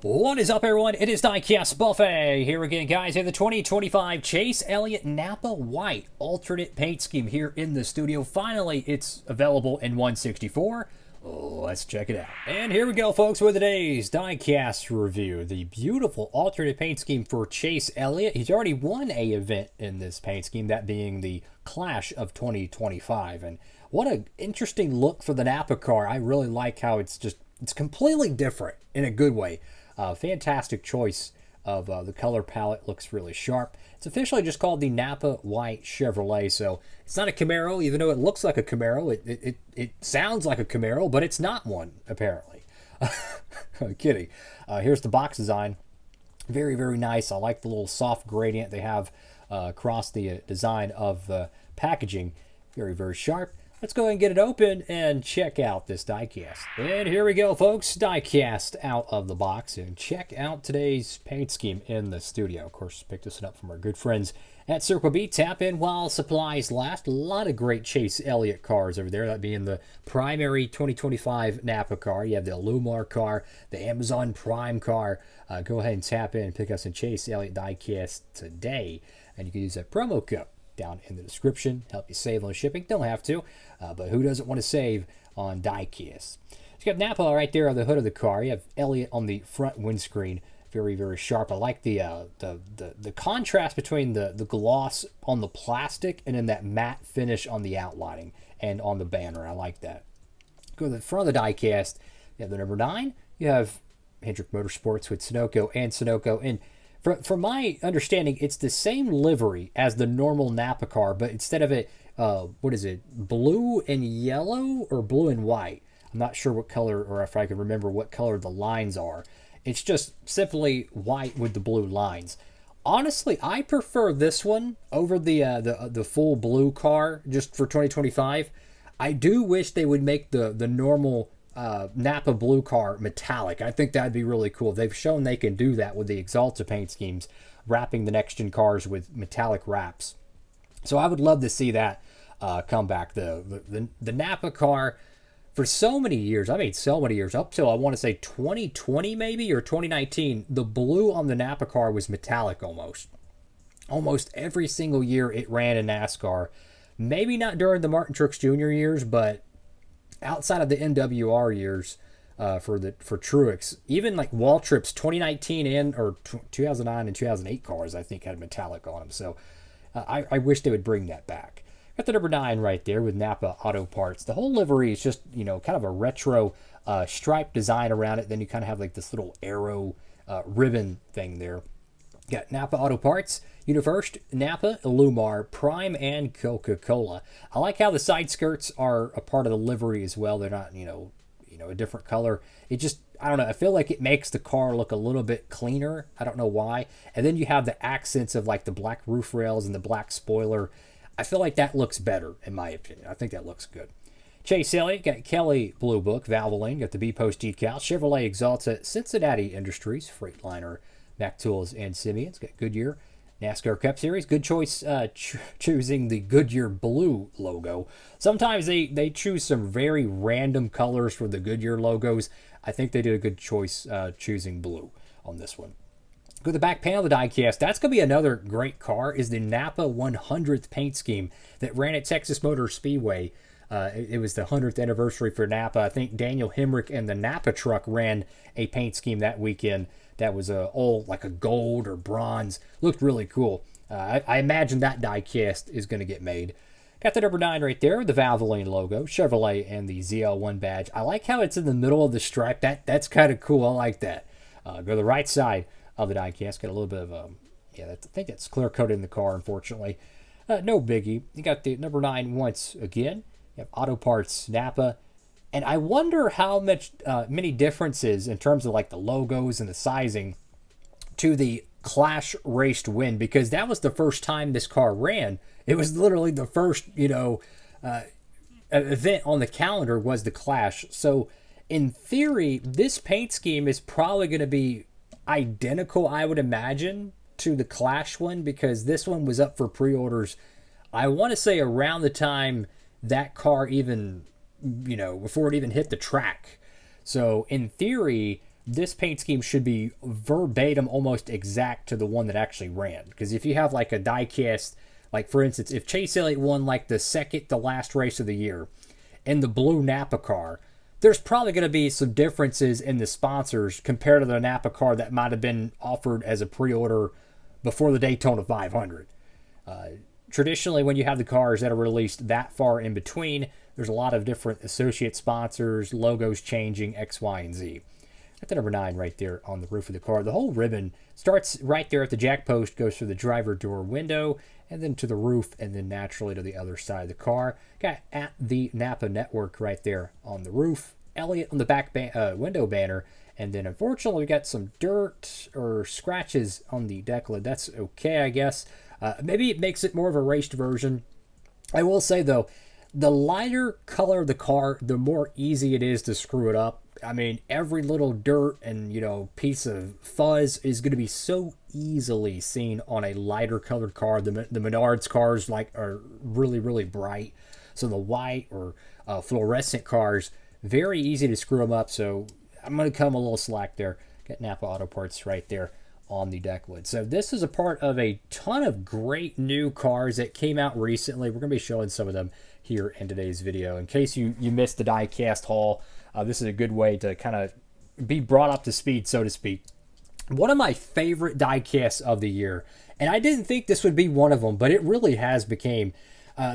What is up, everyone? It is Diecastbuffet here again, guys. In the 2025 Chase Elliott Napa White alternate paint scheme here in the studio. Finally, it's available in 164. Let's check it out. And here we go, folks, with today's Diecast review. The beautiful alternate paint scheme for Chase Elliott. He's already won a event in this paint scheme, that being the Clash of 2025. And what an interesting look for the Napa car. I really like how it's completely different in a good way. Fantastic choice of the color palette. Looks really sharp. It's officially just called the Napa White Chevrolet, so it's not a Camaro, even though it looks like a Camaro. It sounds like a Camaro, but it's not one, apparently. I'm kidding. Here's the box design. Very, very nice. I like the little soft gradient they have across the design of the packaging. Very, very sharp. Let's go ahead and get it open and check out this diecast. And here we go, folks. Diecast out of the box. And check out today's paint scheme in the studio. Of course, picked this one up from our good friends at Circle B. Tap in while supplies last. A lot of great Chase Elliott cars over there. That being the primary 2025 Napa car. You have the Illumar car, the Amazon Prime car. Go ahead and tap in and pick up some Chase Elliott diecast today. And you can use that promo code down in the description. Help you save on shipping. Don't have to, but who doesn't want to save on diecast? So you got Napa right there on the hood of the car. You have Elliott on the front windscreen. Very, very sharp. I like the contrast between the gloss on the plastic and then that matte finish on the outlining and on the banner. I like that. Go to the front of the diecast. You have the number 9. You have Hendrick Motorsports with Sunoco and Sunoco. And from my understanding, it's the same livery as the normal Napa car, but instead of it, what is it, blue and yellow or blue and white? I'm not sure what color, or if I can remember what color the lines are. It's just simply white with the blue lines. Honestly, I prefer this one over the full blue car just for 2025. I do wish they would make the normal Napa blue car metallic. I think that'd be really cool. They've shown they can do that with the Axalta paint schemes, wrapping the next gen cars with metallic wraps. So I would love to see that come back. The Napa car for so many years, up till I want to say 2020 maybe or 2019, the blue on the Napa car was metallic almost every single year it ran in NASCAR. Maybe not during the Martin Truex Jr. years, but outside of the MWR years for Truex, even like Waltrip's 2019 or 2009 and 2008 cars, I think had metallic on them. So I wish they would bring that back. Got the number 9 right there with Napa Auto Parts. The whole livery is just, kind of a retro stripe design around it. Then you kind of have like this little arrow ribbon thing there. Got Napa Auto Parts, Universed, Napa, Illumar, Prime, and Coca-Cola. I like how the side skirts are a part of the livery as well. They're not, a different color. It just, I don't know, I feel like it makes the car look a little bit cleaner. I don't know why. And then you have the accents of like the black roof rails and the black spoiler. I feel like that looks better, in my opinion. I think that looks good. Chase Elliott, got Kelly Blue Book, Valvoline, got the B Diecast, Chevrolet Axalta, Cincinnati Industries, Freightliner, Mac Tools, and Simeon's got Goodyear, NASCAR Cup Series. Good choice choosing the Goodyear blue logo. Sometimes they choose some very random colors for the Goodyear logos. I think they did a good choice choosing blue on this one. Go to the back panel of the diecast. That's going to be another great car, is the Napa 100th paint scheme that ran at Texas Motor Speedway. It was the 100th anniversary for Napa. I think Daniel Hemrick and the Napa truck ran a paint scheme that weekend that was like a gold or bronze. Looked really cool. I imagine that diecast is going to get made. Got the number 9 right there with the Valvoline logo, Chevrolet, and the ZL1 badge. I like how it's in the middle of the stripe. That's kind of cool. I like that. Go to the right side of the diecast. Got a little bit of I think that's clear coated in the car, unfortunately. No biggie. You got the number 9 once again. You have Auto Parts Napa. And I wonder how many differences in terms of like the logos and the sizing to the Clash Race to Win, because that was the first time this car ran. It was literally the first, event on the calendar was the Clash. So in theory, this paint scheme is probably going to be identical, I would imagine, to the Clash one, because this one was up for pre-orders, I want to say around the time that car even, before it even hit the track. So in theory, this paint scheme should be verbatim, almost exact to the one that actually ran. Because if you have like a diecast, like for instance, if Chase Elliott won like the second to last race of the year in the blue Napa car, there's probably going to be some differences in the sponsors compared to the Napa car that might have been offered as a pre-order before the Daytona 500. Traditionally, when you have the cars that are released that far in between, there's a lot of different associate sponsors, logos changing, X, Y, and Z. Got the number 9 right there on the roof of the car. The whole ribbon starts right there at the jack post, goes through the driver door window, and then to the roof, and then naturally to the other side of the car. Got at the Napa network right there on the roof. Elliott on the back window banner. And then unfortunately we got some dirt or scratches on the deck lid. That's okay, I guess. Maybe it makes it more of a raced version. I will say though, the lighter color of the car, the more easy it is to screw it up. I mean, every little dirt and, piece of fuzz is going to be so easily seen on a lighter colored car. The Menards cars are really, really bright. So the white or fluorescent cars, very easy to screw them up. So I'm going to come a little slack there. Got Napa Auto Parts right there on the deck lid. So this is a part of a ton of great new cars that came out recently. We're going to be showing some of them here in today's video. In case you missed the diecast haul, this is a good way to kind of be brought up to speed, so to speak. One of my favorite diecasts of the year, and I didn't think this would be one of them, but it really has became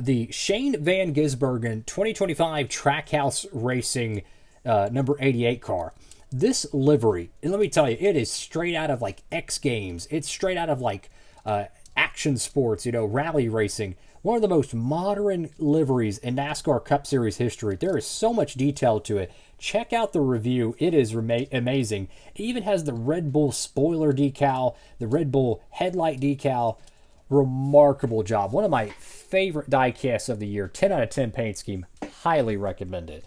the Shane Van Gisbergen 2025 Trackhouse Racing number 88 car. This livery, and let me tell you, it is straight out of like X Games. It's straight out of like action sports, rally racing. One of the most modern liveries in NASCAR Cup Series history. There is so much detail to it. Check out the review. It is amazing. It even has the Red Bull spoiler decal, the Red Bull headlight decal. Remarkable job. One of my favorite diecasts of the year. 10 out of 10 paint scheme. Highly recommend it.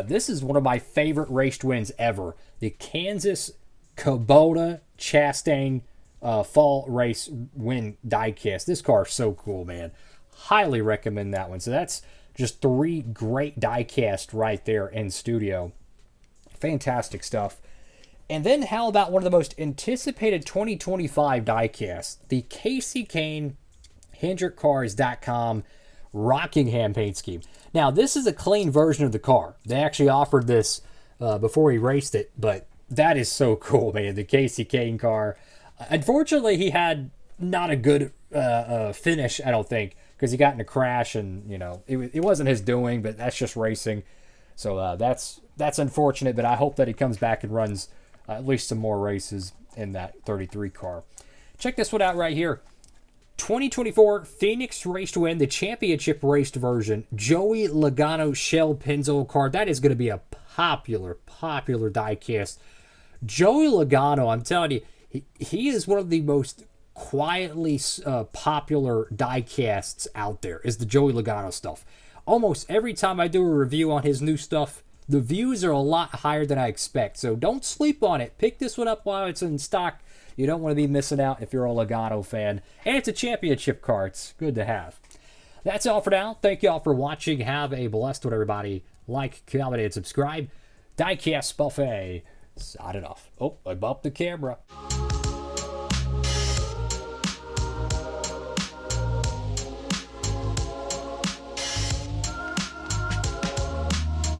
This is one of my favorite race wins ever. The Kansas Kubota Chastain fall race win diecast. This car is so cool, man. Highly recommend that one. So that's just 3 great diecast right there in studio. Fantastic stuff. And then how about one of the most anticipated 2025 diecasts? The Casey Kane HendrickCars.com Rockingham paint scheme. Now, this is a clean version of the car. They actually offered this before he raced it, but that is so cool, man. The Casey Kane car. Unfortunately, he had not a good finish, I don't think, because he got in a crash, and it wasn't his doing, but that's just racing. So that's unfortunate, but I hope that he comes back and runs at least some more races in that 33 car. Check this one out right here. 2024 Phoenix Race to Win, the championship raced version. Joey Logano Shell Pennzoil car. That is going to be a popular diecast. Joey Logano, I'm telling you, he is one of the most quietly popular diecasts out there, is the Joey Logano stuff. Almost every time I do a review on his new stuff, the views are a lot higher than I expect. So don't sleep on it. Pick this one up while it's in stock. You don't want to be missing out if you're a Logano fan. And it's a championship car. It's good to have. That's all for now. Thank you all for watching. Have a blessed one, everybody. Like, comment, and subscribe. Diecast Buffet. Signing off. Oh, I bumped the camera.